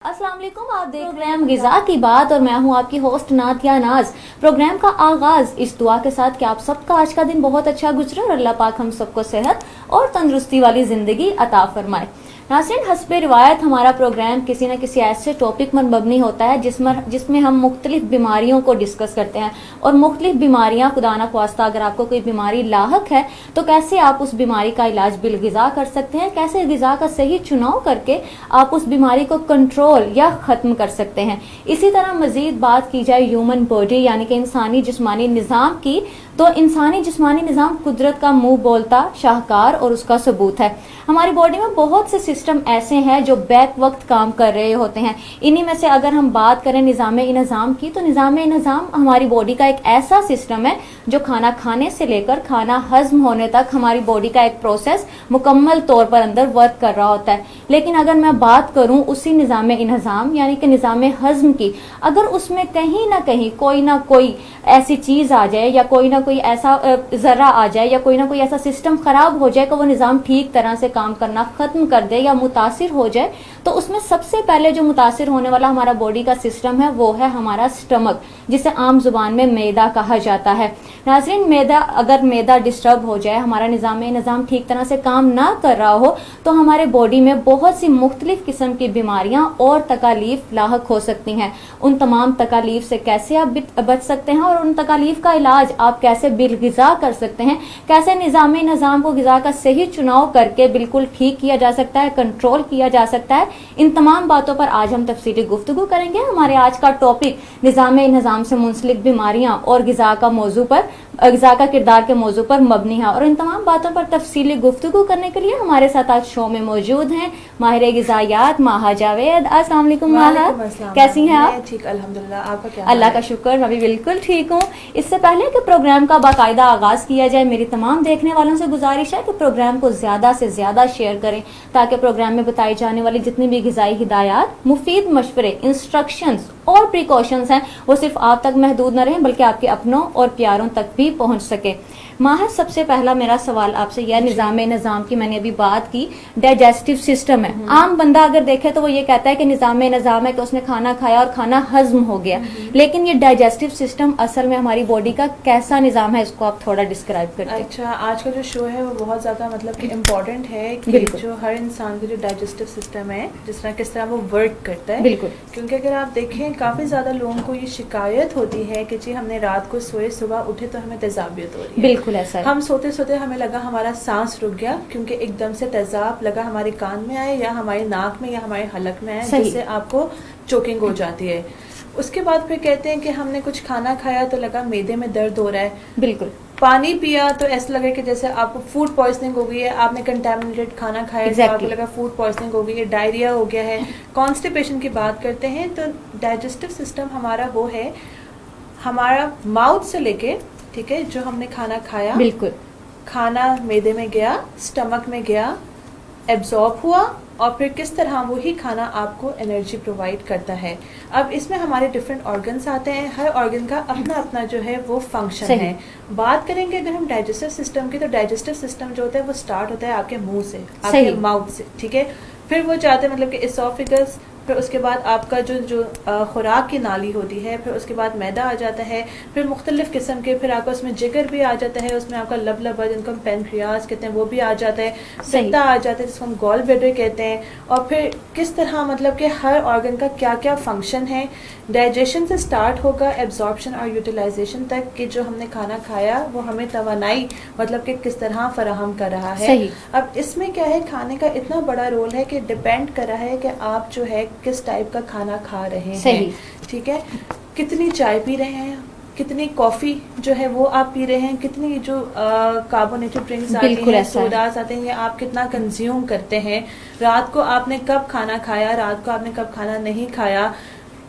अस्सलाम वालेकुम, आप देख रहे हैं गिज़ा की बात और मैं हूं आपकी होस्ट नातिया नाज। प्रोग्राम का आगाज इस दुआ के साथ कि आप सबका आज का दिन बहुत अच्छा गुजरे और अल्लाह पाक हम सबको सेहत और तंदुरुस्ती वाली जिंदगी अता फरमाए। नाज़रीन, हस्बे रिवायत हमारा प्रोग्राम किसी न किसी ऐसे टॉपिक पर मबनी होता है जिसमें हम मुख्तलिफ बीमारियों को डिस्कस करते हैं और मुख्तलिफ बीमारियां, खुदा न ख्वास्ता अगर आपको कोई बीमारी लाहक है तो कैसे आप उस बीमारी का इलाज बिल गिज़ा कर सकते हैं, कैसे गिज़ा का सही चुनाव करके आप उस बीमारी को कंट्रोल या ख़त्म कर सकते हैं। इसी तरह मजीद बात की जाए ह्यूमन बॉडी यानी कि इंसानी जिस्मानी निज़ाम की, तो इंसानी जिस्मानी निज़ाम कुदरत का मुंह बोलता शाहकार और उसका सबूत है। हमारी बॉडी में बहुत से सिस्टम ऐसे हैं जो बैक वक्त काम कर रहे होते हैं। इन्हीं में से अगर हम बात करें निज़ाम इंज़ाम की, तो निज़ाम इंज़ाम हमारी बॉडी का एक ऐसा सिस्टम है जो खाना खाने से लेकर खाना हजम होने तक हमारी बॉडी का एक प्रोसेस मुकम्मल तौर पर अंदर वर्क कर रहा होता है। लेकिन अगर मैं बात करूं उसी निज़ाम इंज़ाम यानी कि निज़ाम हजम की, अगर उसमें कहीं ना कहीं कोई ना कोई ऐसी चीज आ जाए या कोई ना कोई ऐसा जर्रा आ जाए या कोई ना कोई ऐसा सिस्टम खराब हो जाए कि वो निज़ाम ठीक तरह से काम करना खत्म कर दे या मुतासिर हो जाए, तो उसमें सबसे पहले जो मुतासिर होने वाला हमारा बॉडी का सिस्टम है वो है हमारा स्टमक, जिसे आम जुबान में मैदा कहा जाता है। नाज़रीन, अगर मैदा डिस्टर्ब हो जाए, हमारा निज़ाम ठीक तरह से काम ना कर रहा हो, तो हमारे बॉडी में बहुत सी मुख्तलिफ किस्म की बीमारियां और तकालीफ लाहक हो सकती हैं। उन तमाम तकालीफ से कैसे आप बच सकते हैं और उन तकालीफ का इलाज आप कैसे बिल गिज़ा कर सकते हैं, कैसे निज़ाम को गिज़ा का सही चुनाव करके बिल्कुल ठीक किया जा सकता है, कंट्रोल किया जा सकता है, इन तमाम बातों पर आज हम तफसीली गुफ्तगू करेंगे। हमारे आज का टॉपिक निज़ाम से मुंसलिक बीमारियां और गिज़ा का किरदार के मौजू पर मबनी है और इन तमाम बातों पर तफसीली गुफ्तगू करने के लिए हमारे साथ आज शो में मौजूद हैं माहिर गिज़ायात माहा जावेद। अस्सलाम वालेकुम माहा, कैसी हैं आप? ठीक, अल्हम्दुलिल्लाह। आपका क्या? अल्लाह का शुक्र, मैं भी बिल्कुल ठीक हूँ। इससे पहले कि प्रोग्राम का बाकायदा आगाज किया जाए, मेरी तमाम देखने वालों से गुजारिश है कि प्रोग्राम को ज्यादा से ज्यादा शेयर करें ताकि प्रोग्राम में बताई जाने वाली जितनी भी गिज़ाई हिदायत, मुफीद मशवरे, इंस्ट्रक्शंस और प्रिकॉशंस हैं वो सिर्फ आप तक महदूद न रहें बल्कि आपके अपनों और प्यारों तक भी पहुंच सके। माहिर, सबसे पहला मेरा सवाल आपसे यह निज़ाम की मैंने अभी बात की, डाइजेस्टिव सिस्टम है। आम बंदा अगर देखे तो वो ये कहता है कि निज़ाम है कि उसने खाना खाया और खाना हजम हो गया, लेकिन ये डाइजेस्टिव सिस्टम असल में हमारी बॉडी का कैसा निज़ाम है, इसको आप थोड़ा डिस्क्राइब करते हैं। अच्छा, आज का जो शो है वो बहुत ज्यादा मतलब कि इम्पोर्टेंट है कि जो हर इंसान का जो डाइजेस्टिव सिस्टम है किस तरह वो वर्क करता है। बिल्कुल, क्योंकि अगर आप देखें काफी ज्यादा लोगों को ये शिकायत होती है कि जी हमने रात को सोए, सुबह उठे तो हमें तेजाबियत हो रही है। बिल्कुल ऐसा है। हम सोते सोते हमें लगा हमारा सांस रुक गया क्योंकि एकदम से तेजाब लगा हमारे कान में आए या हमारे नाक में या हमारे हलक में आए, जिससे आपको चोकिंग हो जाती है। उसके बाद फिर कहते हैं कि हमने कुछ खाना खाया तो लगा मैदे में दर्द हो रहा है। बिल्कुल, पानी पिया तो ऐसा लगे कि जैसे आपको फूड पॉइजनिंग हो गई है, आपने कंटेमिनेटेड खाना खाया तो आपको लगा फूड पॉइजनिंग हो गई है, डायरिया हो गया है। कॉन्स्टिपेशन की बात करते हैं तो डाइजेस्टिव सिस्टम हमारा वो है, हमारा माउथ से लेके, ठीक है, जो हमने खाना खाया, बिल्कुल, खाना मैदे में गया, स्टमक में गया, एब्जॉर्ब हुआ और फिर किस तरह वही खाना आपको एनर्जी प्रोवाइड करता है। अब इसमें हमारे डिफरेंट ऑर्गन्स आते हैं, हर ऑर्गन का अपना अपना जो है वो फंक्शन है। बात करेंगे अगर हम डाइजेस्टिव सिस्टम की, तो डाइजेस्टिव सिस्टम जो होता है वो स्टार्ट होता है आपके मुंह से, आपके माउथ से, ठीक है। फिर वो जाते हैं मतलब कि इसोफेगस, फिर उसके बाद आपका जो खुराक की नाली होती है, फिर उसके बाद मैदा आ जाता है, फिर मुख्तलिफ किस्म के, फिर आपका उसमें जिगर भी आ जाता है, उसमें आपका लबलबा जिनको हम पेनक्रियाज कहते हैं वो भी आ जाता है, पित्ता आ जाता है जिसको हम गॉल ब्लैडर कहते हैं। और फिर किस तरह मतलब कि हर ऑर्गन का क्या क्या फंक्शन है, डाइजेशन से स्टार्ट होगा एब्जॉर्प्शन और यूटिलाइजेशन तक कि जो हमने खाना खाया वो हमें तवानाई मतलब कि किस तरह फराहम कर रहा है। अब इसमें क्या है, खाने का इतना बड़ा रोल है कि डिपेंड कर रहा है कि आप जो है किस टाइप का खाना खा रहे हैं, ठीक है, कितनी चाय पी रहे हैं, कितनी कॉफी जो है वो आप पी रहे हैं, कितनी जो कार्बोनेटेड ड्रिंक्स आती हैं, सोडास आते हैं, आप कितना कंज्यूम करते हैं, रात को आपने कब खाना खाया, रात को आपने कब खाना नहीं खाया,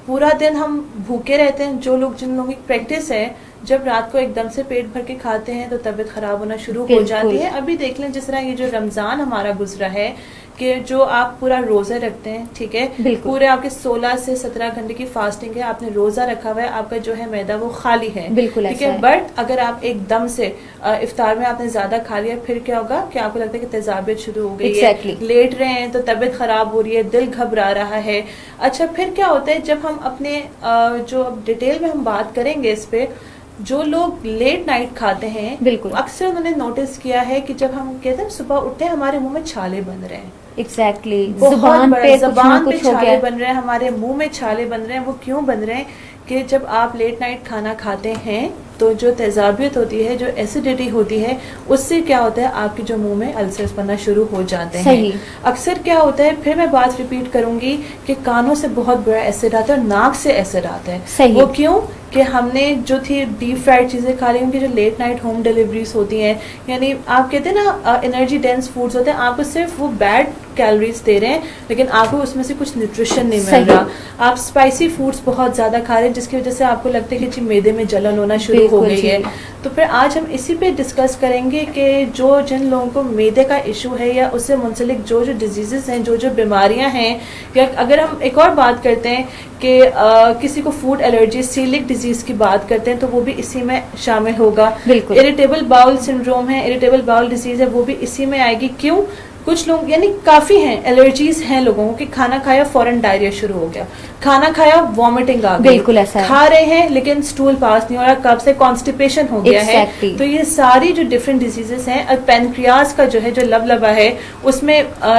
पूरा दिन हम भूखे रहते हैं। जिन लोगों की प्रैक्टिस है, जब रात को एकदम से पेट भर के खाते हैं तो तबीयत खराब होना शुरू हो जाती है। अभी देख लें जिस तरह ये जो रमजान हमारा गुजरा है कि जो आप पूरा रोजा रखते हैं, ठीक है, बिल्कुल। पूरे आपके 16 से 17 घंटे की फास्टिंग है, आपने रोजा रखा हुआ है, आपका जो है मैदा वो खाली है, बिल्कुल ठीक ऐसा है। बट अगर आप एकदम से इफ्तार में आपने ज्यादा खा लिया, फिर क्या होगा कि आपको लगता है कि तेजाबियत शुरू हो गई है, लेट रहे हैं तो तबीयत खराब हो रही है, दिल घबरा रहा है। अच्छा, फिर क्या होता है जब हम अपने जो डिटेल में हम बात करेंगे इस पे, जो लोग लेट नाइट खाते हैं, बिल्कुल, अक्सर उन्होंने नोटिस किया है कि जब हम कहते हैं सुबह उठते हैं हमारे मुंह में छाले बन रहे हैं। एग्जैक्टली, जुबान पे छाले बन रहे हैं, हमारे मुंह में छाले बन रहे हैं। वो क्यों बन रहे हैं कि जब आप लेट नाइट खाना खाते हैं तो जो तेजाबियत होती है, जो एसिडिटी होती है, उससे क्या होता है आपके जो मुंह में अल्सर्स बनना शुरू हो जाते हैं। अक्सर क्या होता है, फिर मैं बात रिपीट करूंगी कि कानों से बहुत बुरा एसिड आता है और नाक से एसिड आता है। वो क्यों कि हमने जो थी डीप फ्राइड चीजें खा ली, उनकी जो लेट नाइट होम डिलीवरीज होती हैं, यानी आप कहते हैं ना एनर्जी डेंस फूड्स होते हैं, आपको सिर्फ वो बैड कैलोरीज दे रहे हैं लेकिन आपको उसमें से कुछ न्यूट्रिशन नहीं मिल रहा। आप स्पाइसी फूड्स बहुत ज्यादा खा रहे हैं जिसकी वजह से आपको लगता है कि जी मैदे में जलन होना शुरू हो गई है। तो फिर आज हम इसी पे डिस्कस करेंगे कि जिन लोगों को मैदे का इशू है या उससे मुंसलिक जो डिजीजेस हैं, जो बीमारियां हैं, या अगर हम एक और बात करते हैं कि किसी को फूड एलर्जी, सीलिक डिजीज की बात करते हैं तो वो भी इसी में शामिल होगा। इरिटेबल बाउल सिंड्रोम है, इरिटेबल बाउल डिजीज है, वो भी इसी में आएगी। क्यों? कुछ लोग, यानी काफी हैं, एलर्जीज हैं लोगों को कि खाना खाया फौरन डायरिया शुरू हो गया, खाना खाया वॉमिटिंग आ गई, बिल्कुल ऐसा है। खा रहे हैं लेकिन स्टूल पास नहीं हो रहा, कब से कॉन्स्टिपेशन हो गया है। तो ये सारी जो डिफरेंट डिजीजेस हैं, और पेनक्रियाज का जो है जो लबलबा है उसमें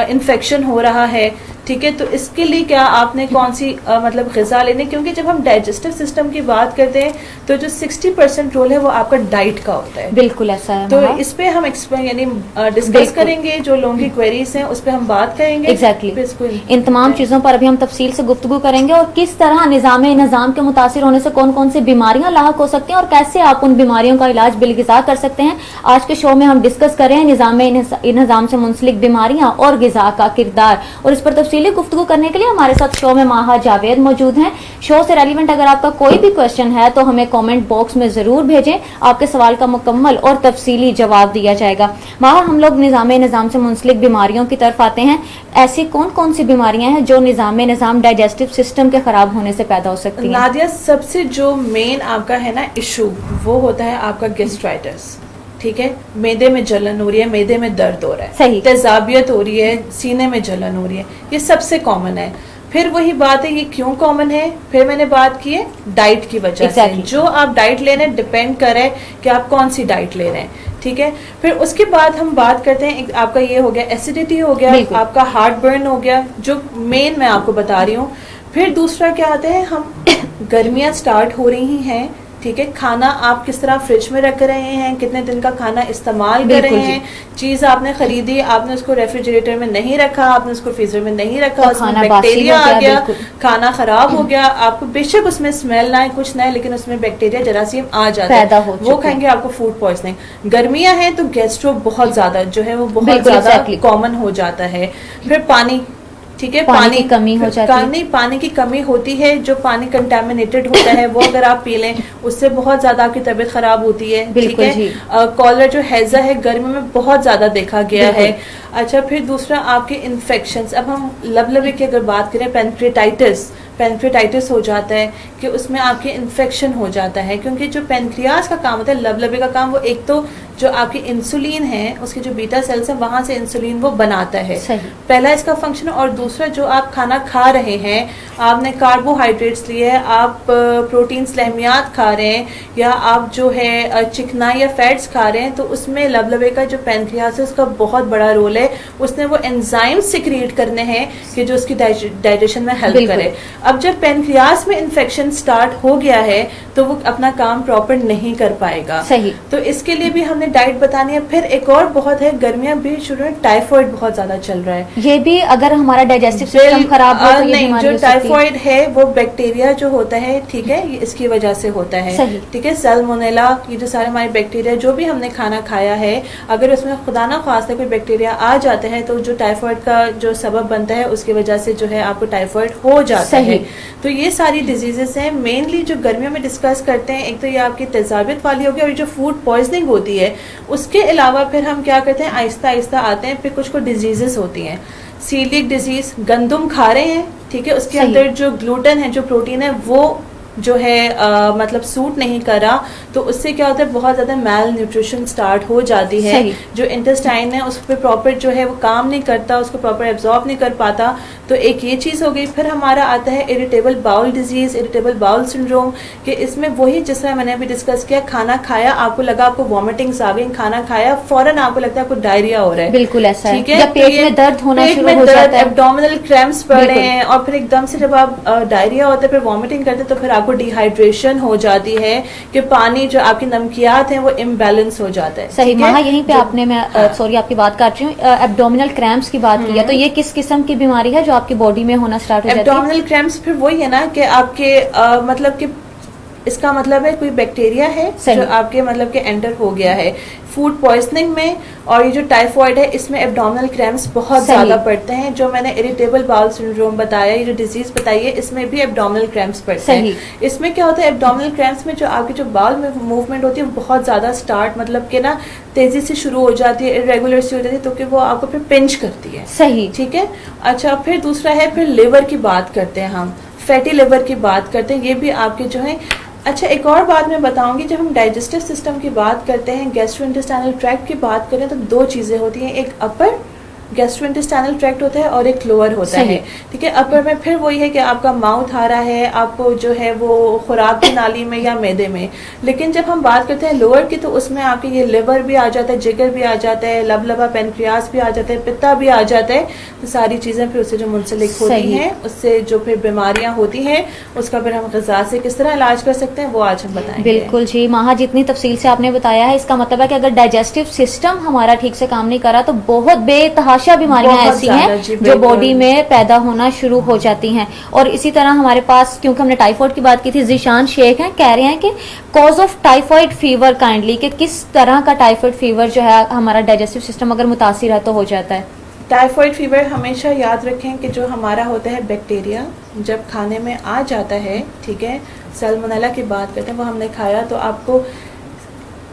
इन्फेक्शन हो रहा है, ठीक है। तो इसके लिए क्या आपने कौन सी मतलब ग़िज़ा लेनी, क्योंकि जब हम डाइजेस्टिव सिस्टम की बात करते हैं तो जो 60% रोल है वो आपका डाइट का होता है। बिल्कुल ऐसा है। तो इस पे हम यानी डिस्कस करेंगे, जो लोगों की क्वेरीज हैं उस पे हम बात करेंगे। एग्जैक्टली, इन तमाम चीजों पर अभी हम तफसील से गुफ्तगू करेंगे और किस तरह निज़ाम के मुतासिर होने से कौन कौन सी बीमारियां लाहक हो सकती हैं और कैसे आप उन बीमारियों का इलाज बिलगिज़ा कर सकते हैं। आज के शो में हम डिस्कस कर रहे हैं निज़ाम से मुंसलिक बीमारियां और ग़िज़ा का किरदार, और इस पर तफसीली गुफ्तगू करने के लिए हमारे साथ शो में माहा जावेद मौजूद हैं। शो से रेलिवेंट अगर आपका कोई भी क्वेश्चन है तो हमें कमेंट बॉक्स में जरूर भेजें, आपके सवाल का मुकम्मल और तफसीली जवाब दिया जाएगा। माहा, हम लोग निज़ाम से मुंसलिक बीमारियों की तरफ आते हैं। ऐसी कौन कौन सी बीमारियां हैं जो निज़ाम डाइजेस्टिव सिस्टम के खराब होने से पैदा हो सकती हैं? नादिया, सबसे जो मेन आपका है ना इशू, वो होता है आपका गैस्ट्राइटिस, ठीक है। मैदे में जलन हो रही है, मैदे में दर्द हो रहा है, सही, तेजाबियत हो रही है, सीने में जलन हो रही है, ये सबसे कॉमन है। फिर वही बात है, ये क्यों कॉमन है? फिर मैंने बात की है डाइट की वजह से। जो आप डाइट ले रहे हैं डिपेंड करे कि आप कौन सी डाइट ले रहे हैं, ठीक है। फिर उसके बाद हम बात करते हैं, आपका ये हो गया एसिडिटी हो गया, आपका हार्ट बर्न हो गया, जो मेन मैं आपको बता रही हूँ। फिर दूसरा क्या आता है, हम गर्मियां स्टार्ट हो रही हैं, ठीक है। खाना आप किस तरह फ्रिज में रख रहे हैं, कितने दिन का खाना इस्तेमाल कर रहे हैं, चीज आपने खरीदी, आपने उसको रेफ्रिजरेटर में नहीं रखा, आपने उसको फ्रीजर में नहीं रखा, उसमें बैक्टीरिया आ गया, खाना खराब हो गया। आपको बेशक उसमें स्मेल ना है, कुछ ना है, लेकिन उसमें बैक्टीरिया, जरासीम आ जाता है, वो खाएंगे आपको फूड पॉइजनिंग। गर्मियां हैं तो गैस्ट्रो बहुत ज्यादा जो है वो बहुत ज्यादा कॉमन हो जाता है। फिर पानी, ठीक है, पानी की कमी हो जाती है। पानी की कमी होती है, जो पानी कंटामिनेटेड होता है वो अगर आप पी लें उससे बहुत ज्यादा आपकी तबीयत खराब होती है, ठीक है। कॉलरा जो हैजा है गर्मी में बहुत ज्यादा देखा गया है। अच्छा, फिर दूसरा आपके इन्फेक्शंस, अब हम लबलबे की अगर बात करें, पेनक्रियाटाइटिस हो जाता है कि उसमें आपके इन्फेक्शन हो जाता है, क्योंकि जो पेनक्रियाज का काम होता है, लबलबे का काम, वो एक तो जो आपकी इंसुलिन है, उसके जो बीटा सेल्स हैं वहां से इंसुलिन वो बनाता है, पहला इसका फंक्शन। और दूसरा जो आप खाना खा रहे हैं, आपने कार्बोहाइड्रेट्स लिए है, आप प्रोटीन लहमियात खा रहे हैं, या आप जो है चिकनाई या फैट्स खा रहे हैं, तो उसमें लबलबे का जो पेनक्रियाज है उसका बहुत बड़ा रोल है। उसने वो एंजाइम सिक्रिएट करने हैं कि जो उसकी डाइजेशन में हेल्प करे। अब जब पेनक्रियाज में इन्फेक्शन स्टार्ट हो गया है तो वो अपना काम प्रॉपर नहीं कर पाएगा, सही। तो इसके लिए भी हमने डाइट बतानी है। फिर एक और बहुत है, गर्मियां भी शुरू है, टाइफाइड बहुत ज्यादा चल रहा है। ये भी अगर हमारा डाइजेस्टिव सिस्टम खराब हो तो नहीं, जो टाइफाइड है वो बैक्टीरिया जो होता है, ठीक है, ये इसकी वजह से होता है, ठीक है। सैल्मोनेला, ये जो सारे हमारे बैक्टीरिया, जो भी हमने खाना खाया है, अगर उसमें खुदा ना खास्ता कोई बैक्टीरिया आ जाता है तो जो टाइफाइड का जो सबब बनता है उसकी वजह से जो है आपको टाइफाइड हो जाता है। तो ये सारी डिजीजेस हैं मेनली जो गर्मियों में डिस्कस करते हैं। एक तो ये आपकी तेजाबियत वाली होगी, और जो फूड पॉइजनिंग होती है उसके अलावा फिर हम क्या करते हैं, आहिस्ता आहिस्ता आते हैं, फिर कुछ डिजीजेस होती हैं। सीलिक डिजीज, गंदम खा रहे हैं, ठीक है, उसके सही। अंदर जो ग्लूटेन है, जो प्रोटीन है, वो जो है मतलब सूट नहीं कर रहा, तो उससे क्या होता है, बहुत ज्यादा मैल न्यूट्रिशन स्टार्ट हो जाती है। सही। जो इंटेस्टाइन है उस पर प्रॉपर जो है वो काम नहीं करता, उसको प्रॉपर एब्जॉर्ब नहीं कर पाता, तो एक ये चीज हो गई। फिर हमारा आता है irritable bowel disease, irritable bowel syndrome, कि इसमें वही जिस तरह मैंने अभी डिस्कस किया, खाना खाया, आपको लगा आपको वॉमिटिंग्स आ गई, खाना खाया फौरन आपको लगता है आपको डायरिया हो रहा है, बिल्कुल ऐसा है, ठीक है, या तो पेट ये में दर्द होना पेट शुरू में हो दर्द, जाता है। एब्डोमिनल क्रैम्प्स पड़ रहे बिल्कुल। हैं, और फिर एकदम से जब आप डायरिया होता है, फिर वॉमिटिंग करते हैं, तो फिर आपको डिहाइड्रेशन हो जाती है, कि पानी जो आपकी नमकियात हैं वो इम्बैलेंस हो जाता है। सही। ठीक है? महा यहीं पे जो- आपने, मैं हाँ। सॉरी आपकी बात काट रही हूँ, एब्डोमिनल क्रैम्प्स की बात की है, तो ये किस किस्म की बीमारी है जो आपकी बॉडी में होना स्टार्ट हो जाती है? एब्डोमिनल क्रैम्प्स फिर वही है ना कि आपके मतलब कि इसका मतलब है कोई बैक्टीरिया है सही। जो आपके मतलब के एंटर हो गया है फूड पॉइजनिंग में, और ये जो टाइफॉइड है इसमें एब्डोमिनल क्रैम्प्स बहुत सही। ज्यादा पड़ते हैं। जो मैंने इरिटेबल बाउल सिंड्रोम बताया, ये जो डिजीज बताई है, इसमें भी एब्डोमिनल क्रैम्प्स पड़ते सही। हैं। इसमें क्या होता है, एब्डोमिनल क्रैम्प्स में जो आपकी जो बाउल में मूवमेंट होती है वो बहुत ज्यादा स्टार्ट मतलब कि ना तेजी से शुरू हो जाती है, इरेगुलर सी हो जाती है, तो कि वो आपको फिर पिंच करती है। सही। ठीक है। अच्छा, फिर दूसरा है, फिर लिवर की बात करते हैं हम, फैटी लिवर की बात करते हैं, ये भी आपके जो है। अच्छा, एक और बात मैं बताऊंगी, जब हम डाइजेस्टिव सिस्टम की बात करते हैं, गैस्ट्रोइंटेस्टाइनल ट्रैक्ट की बात करें, तो दो चीजें होती हैं, एक अपर गैस्ट्रोइंटेस्टाइनल ट्रैक्ट होता है और एक लोअर होता सही। है। ठीक है। अपर में फिर वही है कि आपका माउथ आ रहा है, आपको जो है वो खुराक की नाली में या मैदे में। लेकिन जब हम बात करते हैं लोअर की, तो उसमें आपके ये लिवर भी आ जाता है, जिगर भी आ जाता है, लबलबा पेनक्रियास भी आ जाता है, पित्ता भी आ जाता है। तो सारी चीजें फिर उससे जो मुंसलिक होती सही। हैं, उससे जो फिर बीमारियां होती हैं, उसका फिर हम ग़िज़ा से किस तरह इलाज कर सकते हैं वो आज हम बताएंगे। बिल्कुल जी महा, जितनी तफसील से आपने बताया है, इसका मतलब है कि अगर डाइजेस्टिव सिस्टम हमारा ठीक से काम नहीं करा तो बहुत बेतहाशा बीमारियां बहुत ऐसी ज्यादा हैं जी, जो बिल्कुल। बॉडी में पैदा होना शुरू हो जाती हैं। और इसी तरह हमारे पास, क्योंकि हमने टाइफाइड की बात की थी, जीशान शेख हैं, कह रहे हैं कि cause of typhoid fever kindly, कि किस तरह का टाइफाइड फीवर जो है हमारा डाइजेस्टिव सिस्टम अगर मुतासिर है तो हो जाता है। टाइफाइड फीवर हमेशा याद रखें कि जो हमारा होता है बैक्टीरिया, जब खाने में आ जाता है, ठीक है, सैल्मोनेला की बात करते हैं, वो हमने खाया तो आपको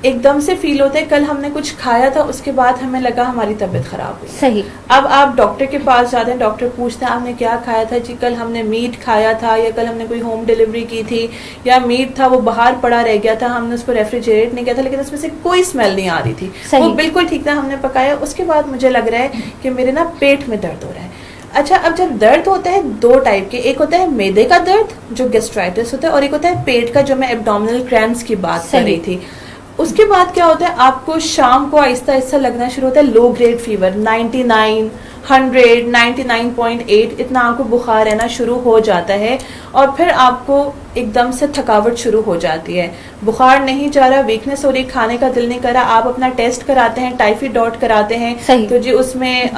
एकदम से फील होता है, कल हमने कुछ खाया था, उसके बाद हमें लगा हमारी तबीयत खराब हुई। सही। अब आप डॉक्टर के पास जाते हैं, डॉक्टर पूछते हैं आपने क्या खाया था, जी कल हमने मीट खाया था, या कल हमने कोई होम डिलीवरी की थी, या मीट था वो बाहर पड़ा रह गया था, हमने उसको रेफ्रिजरेट नहीं किया था, लेकिन उसमें से कोई स्मेल नहीं आ रही थी, सही। वो बिल्कुल ठीक था, हमने पकाया, उसके बाद मुझे लग रहा है कि मेरे ना पेट में दर्द हो रहा है। अच्छा, अब जब दर्द होता है दो टाइप के, एक होता है मैदे का दर्द जो गैस्ट्राइटिस होता है, और एक होता है पेट का, जो मैं एब्डोमिनल क्रैम्प्स की बात कर रही थी। उसके बाद क्या होता है, आपको शाम को आहिस्ता आहिस्ता लगना शुरू होता है लो ग्रेड फीवर, 99, 100, 99.8 इतना आपको बुखार रहना शुरू हो जाता है, और फिर आपको एकदम से थकावट शुरू हो जाती है, बुखार नहीं जा रहा, वीकनेस हो रही, खाने का दिल नहीं कर रहा, आप अपना टेस्ट कराते हैं, टाइफाइड डॉट कराते हैं, सही। तो जी उसमें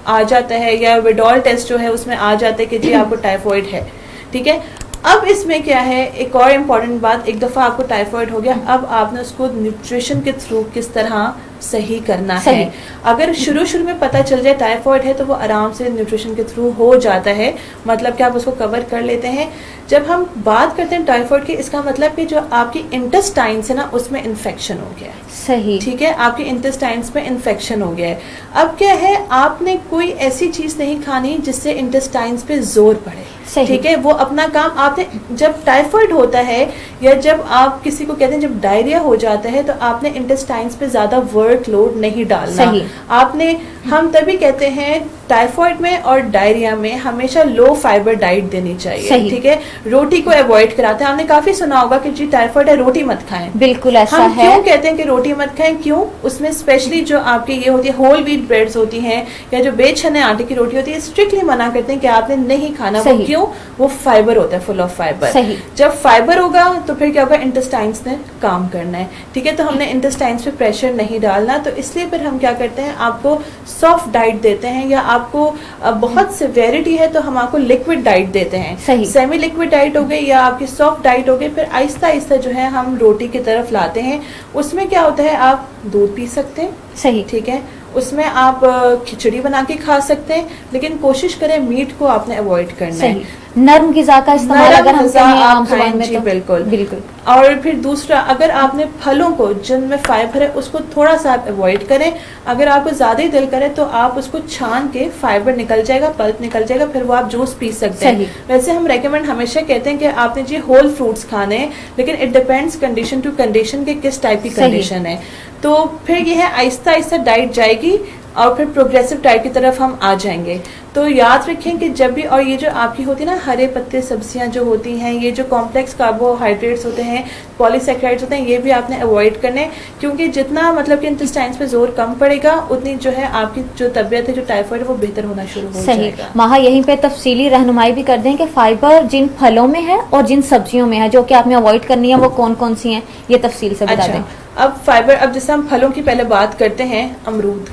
आ जाता है, या विडॉल टेस्ट जो है उसमें आ जाता है कि जी आपको टाइफाइड है। ठीक है। अब इसमें क्या है, एक और इम्पॉर्टेंट बात, एक दफा आपको टाइफाइड हो गया, अब आपने उसको न्यूट्रिशन के थ्रू किस तरह सही करना सही। है। अगर शुरू शुरू में पता चल जाए टाइफाइड है, तो वो आराम से न्यूट्रिशन के थ्रू हो जाता है, मतलब कि आप उसको कवर कर लेते हैं। जब हम बात करते हैं टाइफाइड की, इसका मतलब कि जो आपकी इंटेस्टाइन्स है ना, उसमें इन्फेक्शन हो गया है। सही। ठीक है, आपके इंटेस्टाइन्स में इन्फेक्शन हो गया है। अब क्या है, आपने कोई ऐसी चीज नहीं खानी जिससे इंटेस्टाइन्स पे जोर पड़े। सही। ठीक है, वो अपना काम आपने, जब टाइफाइड होता है या जब आप किसी को कहते हैं जब डायरिया हो जाता है, तो आपने इंटेस्टाइन्स पे ज्यादा वर्कलोड नहीं डालना। सही। आपने, हम तभी कहते हैं टाइफाइड में और डायरिया में हमेशा लो फाइबर डाइट देनी चाहिए। सही। ठीक है, रोटी को अवॉइड कराते हैं। आपने काफी सुना होगा कि जी टाइफाइड है, रोटी मत खाएं। बिल्कुल ऐसा हम है। क्यों कहते हैं कि रोटी मत खाएं, क्यों? उसमें स्पेशली जो आपके ये होती है होल व्हीट ब्रेड्स होती हैं, या जो बेचने आटे की रोटी होती है, स्ट्रिक्टली मना करते हैं कि आपने नहीं खाना। वो सही। क्यों? वो फाइबर होता है, फुल ऑफ फाइबर। सही। जब फाइबर होगा तो फिर क्या होगा, इंटेस्टाइन्स ने काम करना है। ठीक है, तो हमने इंटेस्टाइन्स पे प्रेशर नहीं डालना, तो इसलिए फिर हम क्या करते हैं, आपको सॉफ्ट डाइट देते हैं, या आपको बहुत सिवियरिटी है तो हम आपको लिक्विड डाइट देते हैं। सही। सेमी लिक्विड डाइट हो गई या आपकी सॉफ्ट डाइट हो गई, फिर आहिस्ता आहिस्ता जो है हम रोटी की तरफ लाते हैं। उसमें क्या होता है, आप दूध पी सकते हैं। सही। ठीक है, उसमें आप खिचड़ी बना के खा सकते हैं, लेकिन कोशिश करें मीट को आपने अवॉइड करना है। नर्म गिजा का इस्तेमाल नरम अगर हम ग़िज़ा कहें आप आम खाएं, जुबान में जी तो बिल्कुल। बिल्कुल और फिर दूसरा, अगर आपने फलों को जिनमें फाइबर है उसको थोड़ा सा आप अवॉइड करें। अगर आपको ज़्यादा ही दिल करे तो आप उसको छान के, फाइबर निकल जाएगा, पल्प निकल जाएगा, फिर वो आप जूस पी सकते सही। हैं। वैसे हम रेकमेंड हमेशा कहते हैं कि आपने जी होल फ्रूट्स खाने हैं, लेकिन it depends condition to condition के किस टाइप की सही। कंडीशन है। तो फिर ये है आहिस्ता आहिस्ता डाइट जाएगी और फिर प्रोग्रेसिव डाइट की तरफ हम आ जाएंगे। तो याद रखें कि जब भी, और ये जो आपकी होती है ना हरे पत्ते सब्जियां जो होती हैं, ये जो कॉम्प्लेक्स कार्बोहाइड्रेट्स होते हैं, पॉलीसैकेराइड्स होते हैं, ये भी आपने अवॉइड करने, क्योंकि जितना मतलब कि इंटेस्टाइन्स पे जोर कम पड़ेगा उतनी जो है आपकी जो तबीयत है, जो टाइफाइड है, वो बेहतर होना शुरू हो सही। जाएगा। माहा यहीं पे तफसीली रहनुमाई भी कर दें कि फाइबर जिन फलों में है और जिन सब्जियों में है जो कि आपने अवॉइड करनी है वो कौन कौन सी हैं, ये तफसील से बता दें। अब फाइबर, अब जैसे हम फलों की पहले बात करते हैं, अमरूद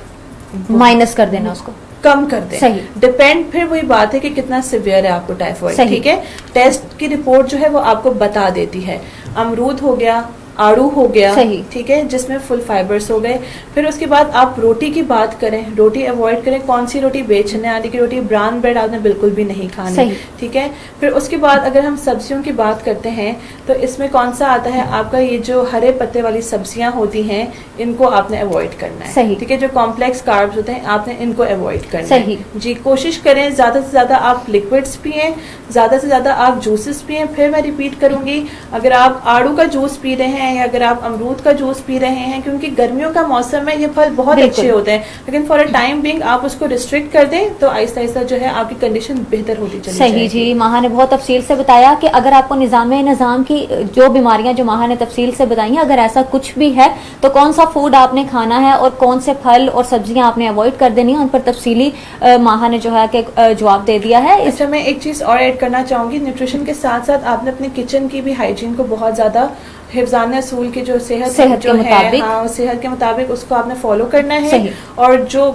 माइनस कर देना उसको, कम कर दें। सही। डिपेंड, फिर वही बात है कि कितना सिवियर है आपको टाइफाइड, सही। ठीक है। टेस्ट की रिपोर्ट जो है वो आपको बता देती है। अमरूद हो गया, आड़ू हो गया, सही। ठीक है, जिसमें फुल फाइबर्स हो गए। फिर उसके बाद आप रोटी की बात करें, रोटी अवॉइड करें। कौन सी रोटी? बेचने आदि की रोटी, ब्राउन ब्रेड आपने बिल्कुल भी नहीं खानी, सही। ठीक है। फिर उसके बाद अगर हम सब्जियों की बात करते हैं तो इसमें कौन सा आता है आपका, ये जो हरे पत्ते वाली सब्जियां होती हैं, इनको आपने अवॉइड करना है, सही। ठीक है। जो कॉम्प्लेक्स कार्ब्स होते हैं आपने इनको अवॉइड करना सही। है। जी, कोशिश करें ज्यादा से ज्यादा आप लिक्विड्स पिएं, ज्यादा से ज्यादा आप जूसेस पिएं। फिर मैं रिपीट करूंगी, अगर आप आड़ू का जूस पी रहे हैं या अगर आप अमरूद का जूस पी रहे हैं, क्योंकि गर्मियों का मौसम है, ये फल बहुत बिल्कुल। अच्छे होते हैं, लेकिन फॉर अ टाइम बिंग आप उसको रिस्ट्रिक्ट कर दें तो आहिस्ता आहिस्ता जो है आपकी कंडीशन बेहतर होती चली सही जाएगी। जी। माहा ने बहुत तफसील से बताया कि अगर आपको निज़ाम की जो बीमारियां जो माहा ने तफसील से बताई हैं, अगर ऐसा कुछ भी है तो कौन सा फूड आपने खाना है और कौन से फल और सब्जियां आपने अवॉइड कर देनी है, उन पर तफसीली माहा ने जो है कि जवाब दे दिया है। अच्छा, मैं एक चीज और ऐड करना चाहूंगी, न्यूट्रिशन के साथ साथ आपने अपने किचन की भी हाइजीन को बहुत ज्यादा, हिफ्ज़ान असूल की जो सेहत के मुताबिक, हाँ, सेहत के मुताबिक उसको आपने फॉलो करना है। सही। और जो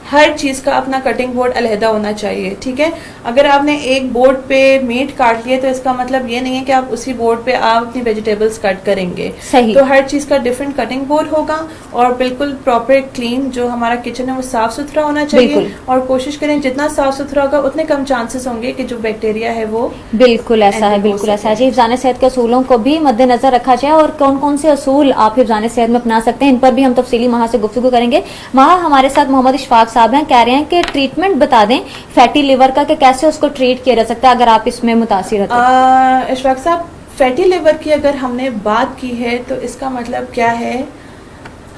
हर चीज का अपना कटिंग बोर्ड अलहदा होना चाहिए, ठीक है। अगर आपने एक बोर्ड पे मीट काट लिया तो इसका मतलब ये नहीं है कि आप उसी बोर्ड पे आप अपनी वेजिटेबल्स कट करेंगे। सही। तो हर चीज का डिफरेंट कटिंग बोर्ड होगा और बिल्कुल प्रॉपर क्लीन जो हमारा किचन है वो साफ सुथरा होना चाहिए। और कोशिश करें जितना साफ सुथरा होगा उतने कम चांसेस होंगे कि जो बैक्टीरिया है वो बिल्कुल ऐसा है, बिल्कुल ऐसा है जी। हिफ्ज़ान सेहत के असूलों को भी मद्देनजर रखा जाए और कौन कौन से असूल आप हिफ्ज़ान सेहत में अपना सकते हैं, इन पर भी हम तफसीली माहा से गुफ्तगू करेंगे। माहा हमारे साथ मोहम्मद इशफाक साहब हैं, कह रहे हैं कि ट्रीटमेंट बता दें फैटी लिवर का कि कैसे उसको ट्रीट किया जा सकता है, अगर आप इसमें मुतासिर हैं। इशफाक साहब, फैटी लिवर की अगर हमने बात की है तो इसका मतलब क्या है,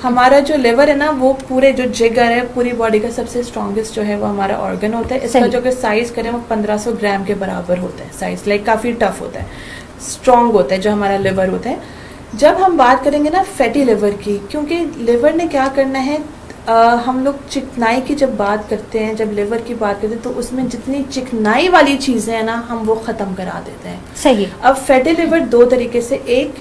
हमारा जो लिवर है ना वो पूरे जो जिगर है, पूरी बॉडी का सबसे स्ट्रॉन्गेस्ट जो है वो हमारा ऑर्गन होता है। इसका जो अगर साइज करें वो 1500 ग्राम के बराबर होता है साइज, लाइक काफी टफ होता है, स्ट्रॉन्ग होता है जो हमारा लिवर होता है। जब हम बात करेंगे ना फैटी लिवर की, क्योंकि लिवर ने क्या करना है, हम लोग चिकनाई की जब बात करते हैं, जब लिवर की बात करते हैं तो उसमें जितनी चिकनाई वाली चीजें हैं ना हम वो खत्म करा देते हैं। सही। अब फैटी लिवर दो तरीके से, एक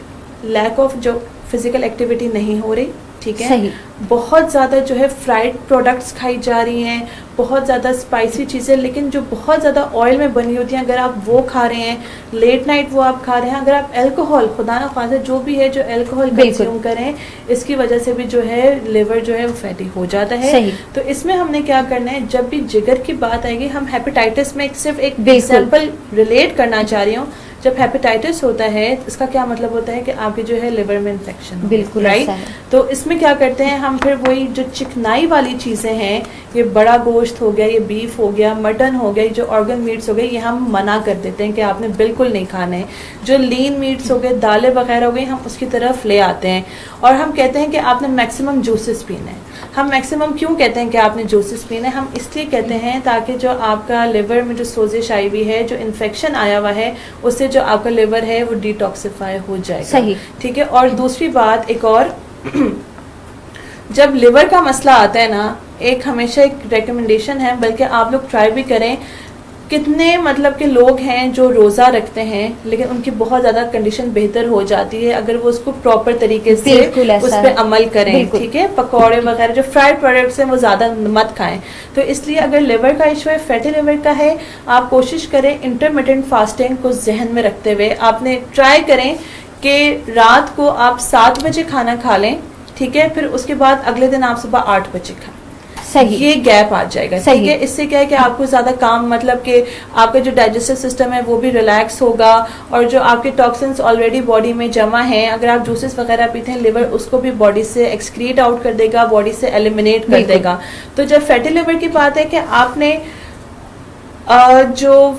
लैक ऑफ जो फिजिकल एक्टिविटी नहीं हो रही, ठीक है, सही। बहुत ज्यादा जो है फ्राइड प्रोडक्ट्स खाई जा रही हैं, बहुत ज्यादा स्पाइसी चीजें, लेकिन जो बहुत ज्यादा ऑयल में बनी होती हैं, अगर आप वो खा रहे हैं, लेट नाइट वो आप खा रहे हैं, अगर आप अल्कोहल, खुदा ना खासा जो भी है जो अल्कोहल कंज्यूम करें, इसकी वजह से भी जो है लिवर जो है वो फैटी हो जाता है। सही। तो इसमें हमने क्या करना है, जब भी जिगर की बात आएगी, हम हेपेटाइटिस में सिर्फ एक एग्जाम्पल रिलेट करना चाह रही हूँ। जब हेपेटाइटिस होता है इसका क्या मतलब होता है कि आपके जो है लिवर में इन्फेक्शन, बिल्कुल राइट। तो इसमें क्या करते हैं हम, फिर वही जो चिकनाई वाली चीजें हैं, ये बड़ा गोश्त हो गया, ये बीफ हो गया, मटन हो गया, जो ऑर्गन मीट्स हो गए, ये हम मना कर देते हैं कि आपने बिल्कुल नहीं खाने। जो लीन मीट्स हो गए, दालें वगैरह हो गई, हम उसकी तरफ ले आते हैं और हम कहते हैं कि आपने मैक्सिमम जूसेस पीने हैं। हम मैक्सिमम क्यों कहते हैं कि आपने जूसेस पीने, हम इसलिए कहते हैं ताकि जो आपका लिवर में जो सोजिश आई हुई है, जो इन्फेक्शन आया हुआ है, उससे जो आपका लिवर है वो डिटॉक्सिफाई हो जाएगा। सही। ठीक है। और दूसरी बात एक और जब लिवर का मसला आता है ना, एक हमेशा एक रिकमेंडेशन है, बल्कि आप लोग ट्राई भी करें, कितने मतलब के लोग हैं जो रोजा रखते हैं लेकिन उनकी बहुत ज्यादा कंडीशन बेहतर हो जाती है अगर वो उसको प्रॉपर तरीके से उस पर अमल करें, ठीक है। पकौड़े वगैरह जो फ्राइड प्रोडक्ट्स हैं वो ज्यादा मत खाएं। तो इसलिए अगर लिवर का इशू है, फैटी लिवर का है, आप कोशिश करें इंटरमिटेंट फास्टिंग को जहन में रखते हुए आपने ट्राई करें कि रात को आप 7 बजे खाना खा लें, ठीक है, फिर उसके बाद अगले दिन आप सुबह 8 बजे खाएं। सही। ये गैप आ जाएगा, सही। ठीक है। इससे क्या है कि आपको ज्यादा काम, मतलब कि आपका जो डाइजेस्टिव सिस्टम है वो भी रिलैक्स होगा, और जो आपके टॉक्सिन्स ऑलरेडी बॉडी में जमा हैं, अगर आप जूसेस वगैरह पीते हैं, लिवर उसको भी बॉडी से एक्सक्रीट आउट कर देगा, बॉडी से एलिमिनेट कर देगा। तो जब फैटी लिवर की बात है कि आपने जो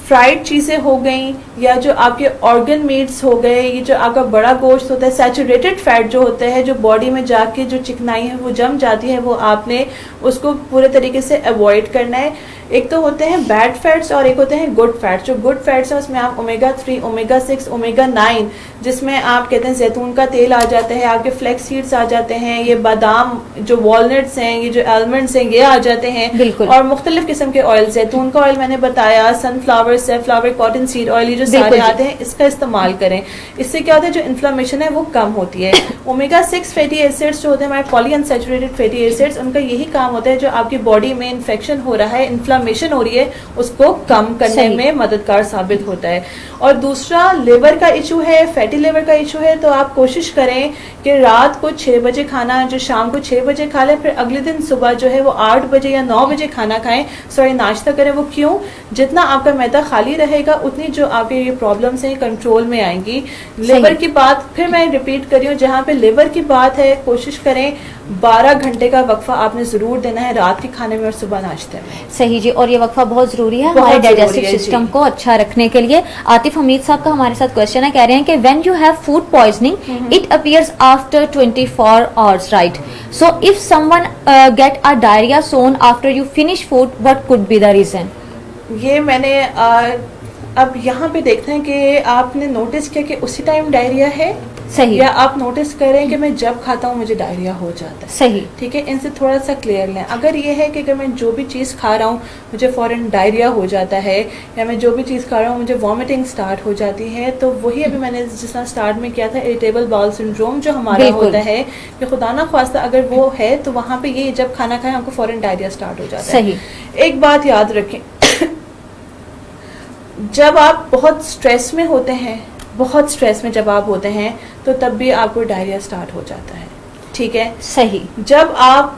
फ्राइड चीजें हो गई, या जो आपके ऑर्गन मीट्स हो गए, ये जो आपका बड़ा गोश्त होता है, सैचुरेटेड फैट जो होता है, जो बॉडी में जाके जो चिकनाई है वो जम जाती है, वो आपने उसको पूरे तरीके से अवॉइड करना है। एक तो होते हैं बैड फैट्स और एक होते हैं गुड फैट्स। जो गुड फैट्स है उसमें आप ओमेगा 3, ओमेगा 6, ओमेगा 9, जिसमें आप कहते हैं जैतून का तेल आ जाता है, आपके फ्लैक्स सीड्स आ जाते हैं, ये बादाम, जो वॉलनट्स हैं, ये जो आलमंड्स हैं, ये आ जाते हैं, और मुख्तलिफ किस्म के ऑयल, जैतून का ऑयल मैंने बताया, sunflower, safflower, cotton seed oil, ये जो सारे आते हैं, इसका इस्तेमाल करें। इससे क्या होता है, जो इन्फ्लेमेशन है वो कम होती है। ओमेगा 6 फैटी एसिड्स जो होते हैं हमारे पॉली अनसैचुरेटेड फैटी एसिड्स, उनका यही काम होता है, जो आपकी बॉडी में इन्फेक्शन हो रहा है, इन्फ्लेमेशन हो रही है, उसको कम करने में मददगार साबित होता है। और दूसरा लिवर का इशू है, फैटी लिवर का इशू है, तो आप कोशिश करें कि रात को 6 बजे खाना, जो शाम को 6 बजे खा लें, फिर अगले दिन सुबह जो है वो 8 बजे या 9 बजे खाना खाएं, सॉरी नाश्ता करें। वो क्यों? जितना आपका मैदा खाली रहेगा उतनी जो आपके ये प्रॉब्लम्स हैं कंट्रोल में आएंगी। लिवर की बात फिर मैं रिपीट कर रही हूँ, जहाँ पे लिवर की बात है, कोशिश करें 12 घंटे का वक्फा आपने जरूर देना है, रात के खाने में और सुबह नाश्ते में। सही जी, और ये वक्फा बहुत जरूरी है हमारे डाइजेस्टिव सिस्टम को अच्छा रखने के लिए। आतिफ हमीद साहब का हमारे साथ क्वेश्चन है, कह रहे हैं कि when you have food poisoning it appears after 24 hours, right? So if someone get a diarrhoea soon after you finish food, what could be the reason? ये मैंने अब यहाँ पे देखते हैं कि आपने नोटिस किया कि उसी टाइम डायरिया है, सही, या आप नोटिस करें कि मैं जब खाता हूँ मुझे डायरिया हो जाता है, सही, ठीक है। इनसे थोड़ा सा क्लियर लें। अगर ये है कि अगर मैं जो भी चीज़ खा रहा हूँ मुझे फौरन डायरिया हो जाता है, या मैं जो भी चीज़ खा रहा हूँ मुझे वॉमिटिंग स्टार्ट हो जाती है, तो वही अभी मैंने जिस तरह स्टार्ट में किया था, इरिटेबल बाउल सिंड्रोम जो हमारा होता है, कि खुदा ना ख्वास्ता अगर वो है तो वहाँ पे ये जब खाना खाएं आपको फौरन डायरिया स्टार्ट हो जाता है। एक बात याद रखें, जब आप बहुत स्ट्रेस में होते हैं, बहुत स्ट्रेस में जब आप होते हैं, तो तब भी आपको डायरिया स्टार्ट हो जाता है, ठीक है। सही। जब आप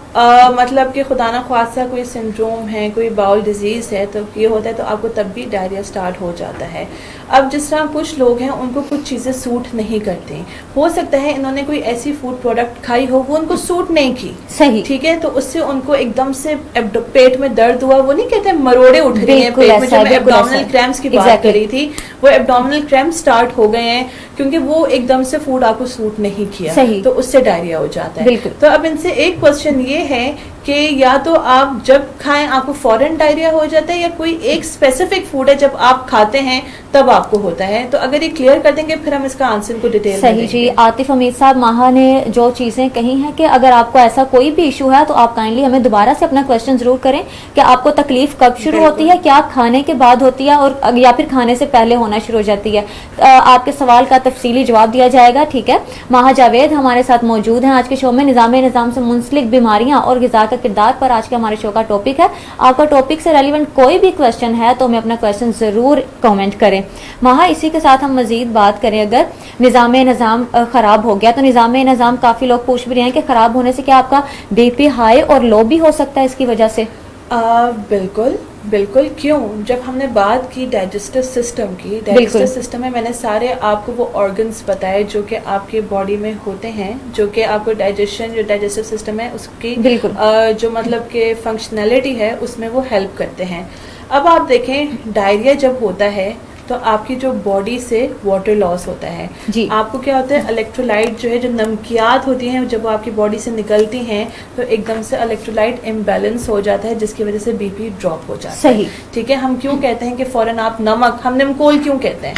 मतलब कि खुदा ना ख्वास्ता कोई सिंड्रोम है, कोई बाउल डिजीज है, तो ये होता है, तो आपको तब भी डायरिया स्टार्ट हो जाता है। अब जिस तरह कुछ लोग हैं उनको कुछ चीज़ें सूट नहीं करती, हो सकता है इन्होंने कोई ऐसी फूड प्रोडक्ट खाई हो वो उनको सूट नहीं की, सही, ठीक है, तो उससे उनको एकदम से पेट में दर्द हुआ, वो नहीं कहते मरोड़े उठ रही हैं पेट में, जब मैं एब्डोमिनल क्रैम्प्स की बात कर रही थी, वो एब्डोमिनल क्रैम्प स्टार्ट हो गए हैं क्योंकि वो एकदम से फूड आपको सूट नहीं किया, तो उससे डायरिया हो जाता है। तो अब इनसे एक क्वेश्चन ये है कि या तो आप जब खाएं आपको फौरन डायरिया हो जाता है, या कोई एक स्पेसिफिक फूड है जब आप खाते हैं तब आपको होता है। तो अगर ये क्लियर कर देंगे फिर हम इसका आंसर को डिटेल में सही जी। आतिफ हमीद साहब माहा ने जो चीजें कही हैं कि अगर आपको ऐसा कोई भी इशू है तो आप काइंडली हमें दोबारा से अपना क्वेश्चन जरूर करें कि आपको तकलीफ कब शुरू होती है, क्या खाने के बाद होती है, और या फिर खाने से पहले होना शुरू हो जाती है। आपके सवाल का तफसीली जवाब दिया जाएगा, ठीक है। माहा जावेद हमारे साथ मौजूद हैं आज के शो में। निजाम से मुंसलिक बीमारियां और गिज़ा का किरदार पर आज के हमारे शो का टॉपिक है। आपका टॉपिक से रेलिवेंट कोई भी क्वेश्चन है तो हमें अपना क्वेश्चन जरूर कमेंट करें। माहा, इसी के साथ हम मजीद बात करें, अगर निज़ाम खराब हो गया तो निज़ाम काफी लोग पूछ भी रहे हैं कि खराब होने से क्या आपका बीपी हाई और लो भी हो सकता है इसकी वजह से? बिल्कुल बिल्कुल। क्यों? जब हमने बात की डाइजेस्टिव सिस्टम की, डाइजेस्टिव सिस्टम में मैंने सारे आपको वो ऑर्गन्स बताए जो कि आपके बॉडी में होते हैं, जो कि आपको डाइजेशन, जो डाइजेस्टिव सिस्टम है उसकी जो मतलब के फंक्शनैलिटी है उसमें वो हेल्प करते हैं। अब आप देखें डायरिया जब होता है तो आपकी जो बॉडी से वाटर लॉस होता है जी। आपको क्या होता है, इलेक्ट्रोलाइट जो है, जो नमकियात होती हैं जब वो आपकी बॉडी से निकलती हैं तो एकदम से इलेक्ट्रोलाइट इम्बैलेंस हो जाता है, जिसकी वजह से बीपी ड्रॉप हो जाता है। ठीक है। हम क्यों कहते हैं कि फौरन आप नमक, हम नमकोल क्यों कहते हैं,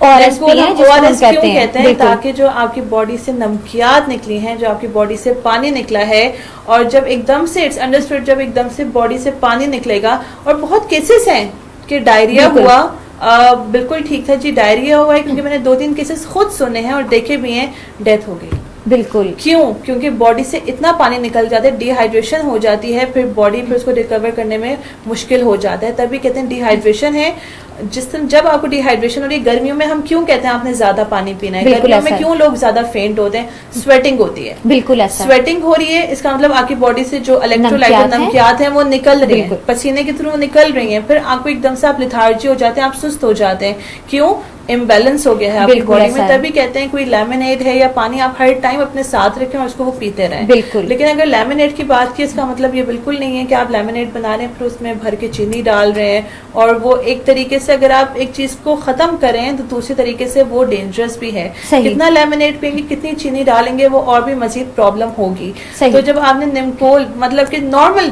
ORS क्यों कहते हैं? ताकि जो आपकी बॉडी से नमकियात निकली हैं, जो आपकी बॉडी से पानी निकला है, और जब एकदम से इट्स अंडरस्टूड, जब एकदम से बॉडी से पानी निकलेगा, और बहुत केसेस हैं कि डायरिया हुआ, बिल्कुल ठीक था जी, डायरिया हुआ है, क्योंकि मैंने 2-3 केसेस खुद सुने हैं और देखे भी हैं, डेथ हो गई। बिल्कुल। क्यों? क्योंकि बॉडी से इतना पानी निकल जाता है, डिहाइड्रेशन हो जाती है, फिर बॉडी फिर उसको रिकवर करने में मुश्किल हो जाता है, तभी कहते हैं डिहाइड्रेशन है। जब आपको डिहाइड्रेशन हो रही है, गर्मियों में हम क्यों कहते हैं आपने ज्यादा पानी पीना है, बिल्कुल गर्मियों ऐसा में है। क्यों लोग ज्यादा फेंट होते हैं, स्वेटिंग होती है। बिल्कुल ऐसा है। स्वेटिंग हो रही है, इसका मतलब आपकी बॉडी से जो इलेक्ट्रोलाइट नमकियात हैं। नमकियात हैं वो निकल रही हैं, बिल्कुल। पसीने के थ्रू निकल रही हैं, फिर आपको एकदम से आप लिथार्जी हो जाते हैं, आप सुस्त हो जाते हैं। क्यों? इम्बैलेंस हो गया है आपकी बिल्कुल बॉडी ऐसा में। है। तभी कहते हैं कोई लेमनेड है या पानी आप हर टाइम अपने साथ रखें और उसको वो पीते रहें। बिल्कुल। लेकिन अगर लेमनेड की बात की, इसका मतलब ये बिल्कुल नहीं है कि आप लेमनेड बना रहे हैं फिर उसमें भर के चीनी डाल रहे हैं, और वो एक तरीके से अगर आप एक चीज को खत्म करें तो दूसरी तरीके से वो डेंजरस भी है। सही। कितना लेमनेड पियेंगे, कितनी चीनी डालेंगे, वो और भी मजीद प्रॉब्लम होगी। सही। तो जब आपने निमकोल, मतलब कि नॉर्मल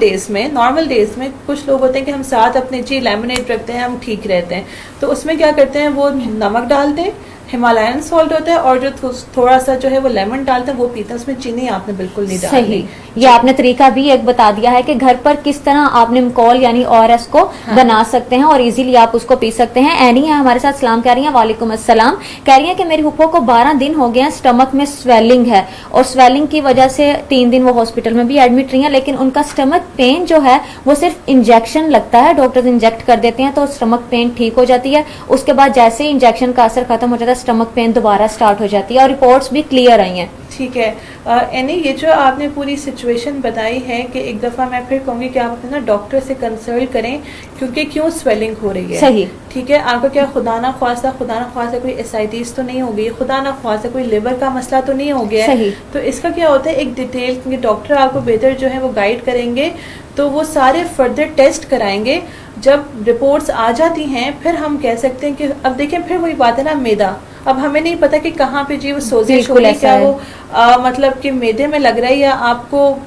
डेज में कुछ लोग होते हैं कि हम साथ अपने जी लेमनेड रखते हैं, हम ठीक रहते हैं, तो उसमें क्या करते हैं, वो नमक डालते हैं, हिमालयन सॉल्ट होता है, और जो थोड़ा सा जो है वो लेमन डालते हैं, वो पीते हैं। उसमें चीनी आपने बिल्कुल नहीं डालनी। सही। ये आपने तरीका भी एक बता दिया है कि घर पर किस तरह आप निमकोल यानी ORS को बना सकते हैं और इजीली आप उसको पी सकते हैं। एनी है हमारे साथ, सलाम कह रही हैं। वालेकुम अस्सलाम। कह रही हैं कि मेरी हुप्पो को 12 दिन हो गए हैं, स्टमक में स्वेलिंग है और स्वेलिंग की वजह से 3 दिन वो हॉस्पिटल में भी एडमिट रही हैं, लेकिन उनका स्टमक पेन जो है वो सिर्फ इंजेक्शन लगता है, डॉक्टर्स इंजेक्ट कर देते हैं तो स्टमक पेन ठीक हो जाती है। उसके बाद जैसे ही इंजेक्शन का असर खत्म हो जाता है, स्टमक पेन दोबारा स्टार्ट हो जाती है और रिपोर्ट्स भी क्लियर आई हैं। ठीक है। यानी ये जो आपने पूरी सिचुएशन बताई है कि एक दफ़ा मैं फिर कहूँगी कि आप अपने ना डॉक्टर से कंसल्ट करें, क्योंकि क्यों स्वेलिंग हो रही है। सही। ठीक है। आपको क्या खुदा ना ख्वास्ता कोई एसाइटिस तो नहीं हो गई, खुदा ना ख्वास्ता कोई लिवर का मसला तो नहीं हो गया है। सही। तो इसका क्या होता है, एक डिटेल, क्योंकि डॉक्टर आपको बेहतर जो है वो गाइड करेंगे, तो वो सारे फर्दर टेस्ट कराएंगे। जब रिपोर्ट्स आ जाती हैं फिर हम कह सकते हैं कि अब देखें, फिर वही बात है ना, मैदा, अब हमें नहीं पता कि कहाँ पे जी वो सोजिश हो बिल्कुल रही, ऐसा क्या है। वो मतलब कि मैदे में लग रहा है या आपको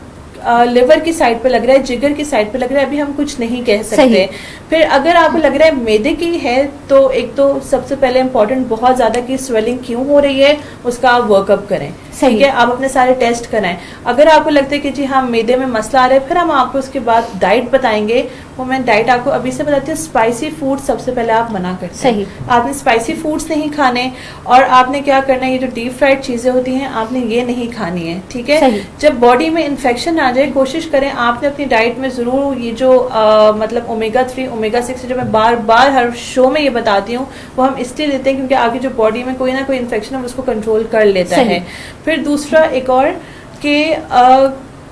लिवर की साइड पे लग रहा है, जिगर की साइड पे लग रहा है, अभी हम कुछ नहीं कह सकते। सही। फिर अगर आपको लग रहा है मैदे की है, तो एक तो सबसे पहले इम्पोर्टेंट बहुत ज्यादा की स्वेलिंग क्यों हो रही है उसका आप वर्कअप करें। सही। ठीक है। आप अपने सारे टेस्ट कराएं। अगर आपको लगता है कि जी हाँ मैदे में मसला आ रहा है, फिर हम आपको उसके बाद डाइट बताएंगे। वो मैं डाइट आपको अभी से बताती हूँ। स्पाइसी फूड सबसे पहले आप मना करते हैं। सही। आपने स्पाइसी फूड्स नहीं खाने, और आपने क्या करना है, ये जो डीप फ्राइड चीजें होती हैं आपने ये नहीं खानी है। ठीक है। सही। जब बॉडी में इन्फेक्शन आ जाए, कोशिश करें आपने अपनी डाइट में जरूर ये जो मतलब ओमेगा 3 ओमेगा 6 जो मैं बार बार हर शो में ये बताती हूँ, वो हम इसलिए लेते हैं क्योंकि आपकी जो बॉडी में कोई ना कोई इन्फेक्शन है उसको कंट्रोल कर लेता सही। है। फिर दूसरा एक और कि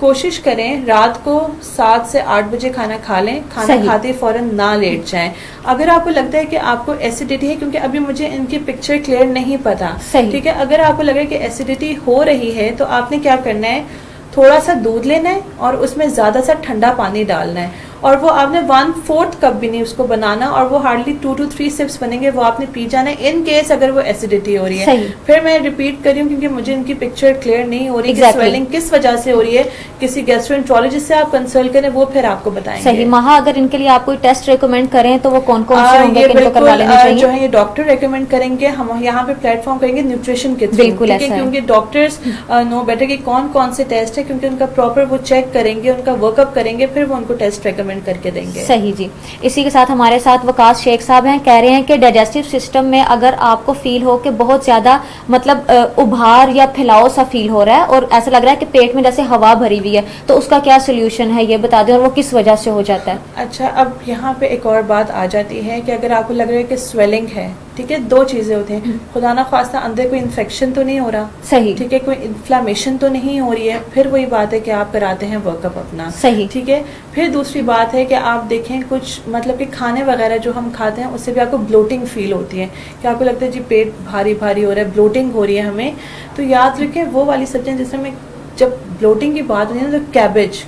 कोशिश करें रात को 7 से 8 बजे खाना खा लें, खाना सही। खाते फौरन ना लेट जाएं। अगर आपको लगता है कि आपको एसिडिटी है, क्योंकि अभी मुझे इनकी पिक्चर क्लियर नहीं पता, सही। ठीक है, अगर आपको लगे कि एसिडिटी हो रही है तो आपने क्या करना है, थोड़ा सा दूध लेना है और उसमें ज्यादा सा ठंडा पानी डालना है, और वो आपने 1/4 कप भी नहीं उसको बनाना, और वो हार्डली 2 to 3 सिप्स बनेंगे, वो आपने पी जाना है इन केस अगर वो एसिडिटी हो रही है। सही। फिर मैं रिपीट कर रही हूँ क्योंकि मुझे इनकी पिक्चर क्लियर नहीं हो रही कि Exactly. स्वेलिंग किस वजह से हो रही है। किसी गैस्ट्रोएंटरोलॉजिस्ट से आप कंसल्ट करें, वो फिर आपको बताएंगे। सही। महा, अगर इनके लिए आप कोई टेस्ट रेकमेंड करें तो वो कौन कौन से होंगे ये कि इनको करवा लेने बिल्कुल जो चाहिए? है ये डॉक्टर रेकमेंड करेंगे। हम यहाँ पे प्लेटफॉर्म करेंगे न्यूट्रिशन के थ्रू, बिल्कुल ठीक है, ऐसा है। क्योंकि डॉक्टर्स नो बेटर कि कौन कौन से टेस्ट है, क्योंकि उनका प्रॉपर वो चेक करेंगे, उनका वर्कअप करेंगे, फिर वो उनको टेस्ट रेकमेंड करके देंगे। सही जी। इसी के साथ हमारे साथ वकास शेख साहब हैं, कह रहे हैं कि डाइजेस्टिव सिस्टम में अगर आपको फील हो कि बहुत ज्यादा मतलब उभार या फैलाव सा फील हो रहा है और ऐसा लग रहा है कि पेट में जैसे हवा भरी हुई है, तो उसका क्या सोल्यूशन है ये बता दें, और वो किस वजह से हो जाता है? अच्छा, अब यहाँ पे एक और बात आ जाती है कि अगर आपको लग रहा है कि स्वेलिंग है, ठीक है, दो चीजें होती हैं, खुदा ना खास्ता अंदर कोई इन्फेक्शन तो नहीं हो रहा, सही। ठीक है, कोई इन्फ्लामेशन तो नहीं हो रही है, फिर वही बात है कि आप कराते हैं वर्कअप अपना। सही। ठीक है। फिर दूसरी बात है कि आप देखें कुछ मतलब कि खाने वगैरह जो हम खाते हैं उससे भी आपको ब्लोटिंग फील होती है, कि आपको लगता है जी पेट भारी भारी हो रहा है, ब्लोटिंग हो रही है हमें, तो याद रखें वो वाली सब्जियां जिसमें हमें जब ब्लोटिंग की बात होती है ना, तो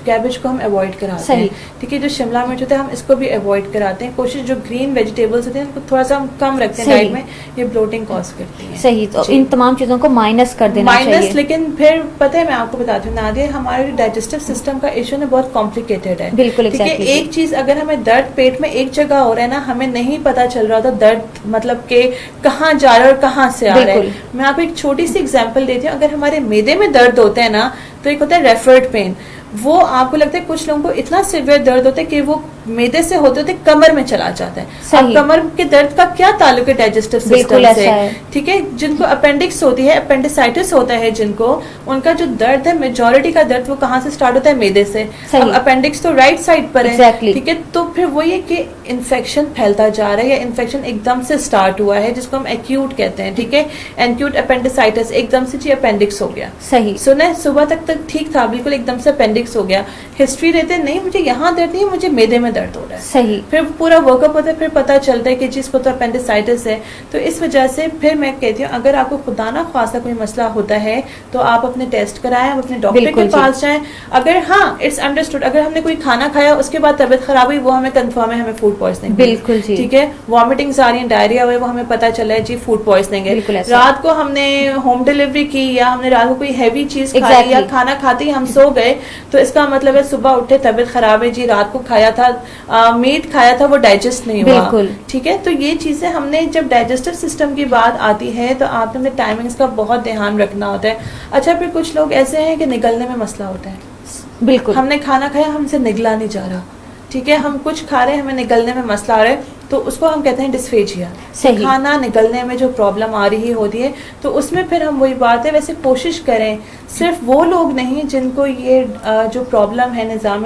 कैबेज को हम अवॉइड कराते हैं। ठीक है। जो शिमला मिर्च होता है हम इसको भी अवॉइड कराते हैं। कोशिश जो ग्रीन वेजिटेबल्स होते हैं उनको थोड़ा सा हम कम रखते हैं डाइट में, ये ब्लोटिंग कॉज करती है। सही। तो इन तमाम चीजों को माइनस कर देना चाहिए। लेकिन फिर पता है मैं आपको बताती हूँ नादिया, हमारे डाइजेस्टिव सिस्टम का इशू ना बहुत कॉम्प्लिकेटेड है। बिल्कुल ठीक है। exactly। एक चीज अगर हमें दर्द पेट में एक जगह हो रहा है ना, हमें नहीं पता चल रहा था दर्द मतलब के कहाँ जा रहा है और कहाँ से आ रहा है। मैं आपको एक छोटी सी एग्जाम्पल देती हूँ। अगर हमारे मैदे में दर्द होता है ना, तो एक होता है रेफर्ड पेन, वो आपको लगता है कुछ लोगों को इतना सिवियर दर्द होता है कि वो मैदे से होते होते कमर में चला जाता है। सही। अब कमर के दर्द का क्या ताल्लुक है डाइजेस्टिव बिल्कुल सिस्टम से? ऐसा है। ठीक है, जिनको अपेंडिक्स होती है, अपेंडिसाइटिस होता है जिनको, उनका जो दर्द है, मेजोरिटी का दर्द वो कहाँ से स्टार्ट होता है? मैदे से। सही। अब अपेंडिक्स तो राइट साइड पर है। Exactly। ठीक है, तो फिर वो ये कि इन्फेक्शन फैलता जा रहा है, या इन्फेक्शन एकदम से स्टार्ट हुआ है जिसको हम एक्यूट कहते हैं। ठीक है, एक्यूट अपेंडिसाइटिस, एकदम से जी अपेंडिक्स हो गया। सही। सुना, सुबह तक ठीक था, बिल्कुल एकदम से अपेंडिक्स हो गया। हिस्ट्री देते नहीं, मुझे यहाँ दर्द नहीं है, मुझे मैदे में दर्द हो रहा है। सही। फिर पूरा वर्कअप होता है, फिर पता चलता है कि जिसको तो अपेंडिसाइटिस है। तो इस वजह से फिर मैं कहती हूँ, अगर आपको खुदा ना खासा कोई मसला होता है तो आप अपने टेस्ट कराएं, आप अपने डॉक्टर बिल्कुल के जी। पास जाएं। अगर हाँ, इट्स अंडरस्टूड, अगर हमने कोई खाना खाया उसके बाद तबीयत खराब हुई, वो हमें कंफर्म है, हमें फूड पॉइजनिंग। बिल्कुल जी। ठीक है, वॉमिटिंग्स आ रही है, डायरिया हुआ है, वो हमें पता चला है जी फूड पॉइजनिंग बिल्कुल है। ऐसा। रात को हमने होम डिलीवरी की, या हमने रात को कोई हैवी चीज खाई, Exactly। या खाना खाते ही हम सो गए, तो इसका मतलब है सुबह उठे तबीयत खराब है जी, रात को खाया था मीट खाया था, वो डाइजेस्ट नहीं हुआ। बिल्कुल। ठीक है, तो ये चीजें हमने, जब डाइजेस्टिव सिस्टम की बात आती है तो आपने अपने टाइमिंग्स का बहुत ध्यान रखना होता है। अच्छा, फिर कुछ लोग ऐसे हैं कि निगलने में मसला होता है। बिल्कुल। हमने खाना खाया, हमसे निगला नहीं जा रहा। ठीक है, हम कुछ खा रहे हैं, हमें निगलने में मसला आ रहा है, तो उसको हम कहते हैं डिस्फेजिया। सही। खाना निगलने में जो प्रॉब्लम आ रही होती है, तो उसमें फिर हम वही बात है, वैसे कोशिश करें सिर्फ वो लोग नहीं जिनको ये जो प्रॉब्लम है निज़ाम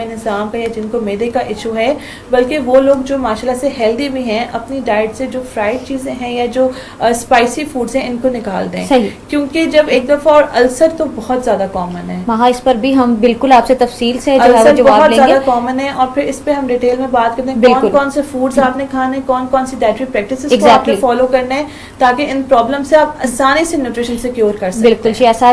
का, या जिनको मैदे का इशू है, बल्कि वो लोग जो माशाल्लाह से हेल्दी भी हैं, अपनी डाइट से जो फ्राइड चीज़ें हैं या जो स्पाइसी फूड्स हैं, इनको निकाल दें। सही। क्योंकि जब एक दफ़ा, और अल्सर तो बहुत ज़्यादा कॉमन है, वहाँ इस पर भी हम बिल्कुल आपसे तफसील से जो है वो अल्सर जवाब बहुत लेंगे। ज्यादा कॉमन है, और फिर इस पे हम डिटेल में बात करते हैं बिल्कुल। कौन कौन से फूड्स आपने खाने, कौन कौन सी डाइटरी प्रैक्टिसेस को Exactly। आपने फॉलो करना है, ताकि इन प्रॉब्लम से आप आसानी से न्यूट्रिशन से क्योर कर सकें। बिल्कुल जी, ऐसा